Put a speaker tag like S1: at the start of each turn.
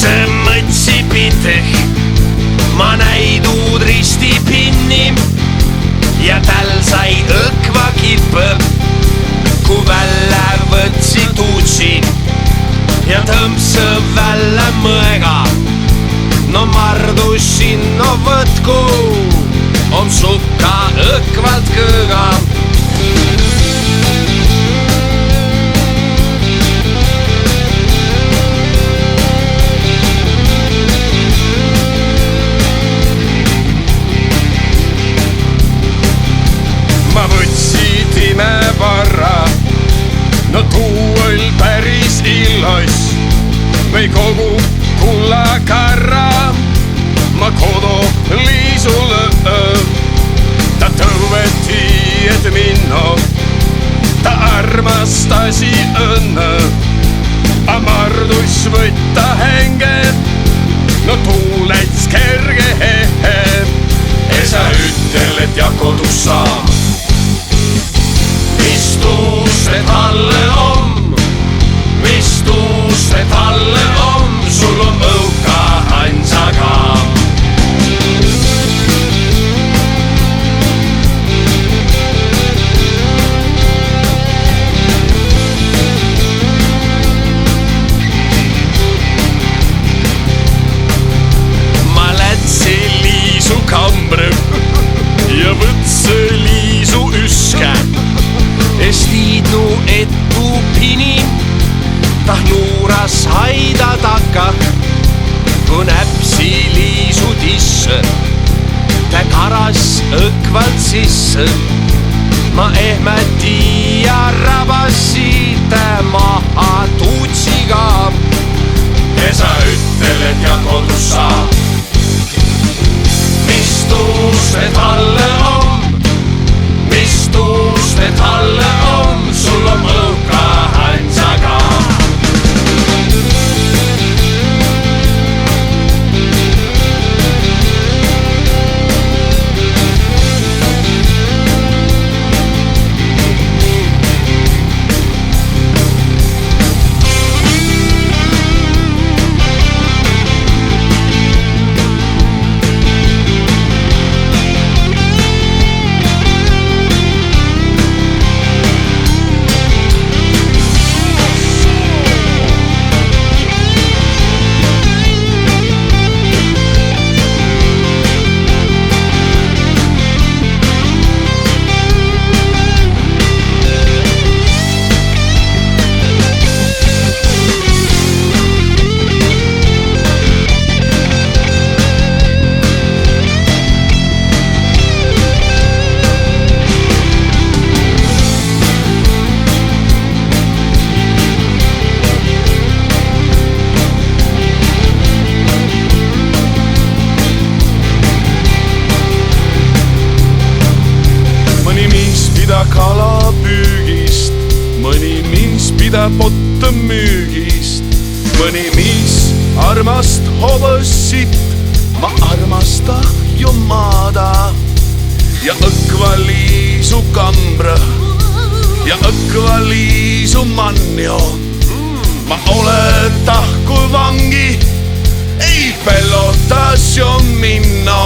S1: see mõtsi piteh, ma näidud risti pinni ja tal sai õkva kippe, kui välja võtsi tuutsi ja tõmbse välja mõega. No mardusin, no võtku, on sukka õkvalt kõõga. Ma võtsin imevarra, no tuu oli päris illois või kogu kullakarra. Ma kodu liisule ta tõveti, et minno ta armastasi õnne, a mardus võtta hänge, no tuu läts kerge hehe. Ja sa ütel, et jakodus saa, mis tuu see talle on, mis tuu see talle on, sul on mõuka hansaga. Ma lätsi liisu kambre ja võtse liisu üske. Estiidnu etu pini, tah luuras haida takka, kui näpsi liisu tisse, ta karas õkvalt sisse. Ma ehmäti ja rabasi ta maha tuutsiga. Ja sa ütel, et jakodus saa, mis tuu see talle on, mis tuu see talle on, sul on mõuka hansaga. Kalapüügist, mõni miis pidab otta müügist, mõni miis armast hobõssit, ma armasta ju maada ja õkva liisu kambra ja õkva liisu manjo. Ma ole tahku vangi, ei pelotas ju minno.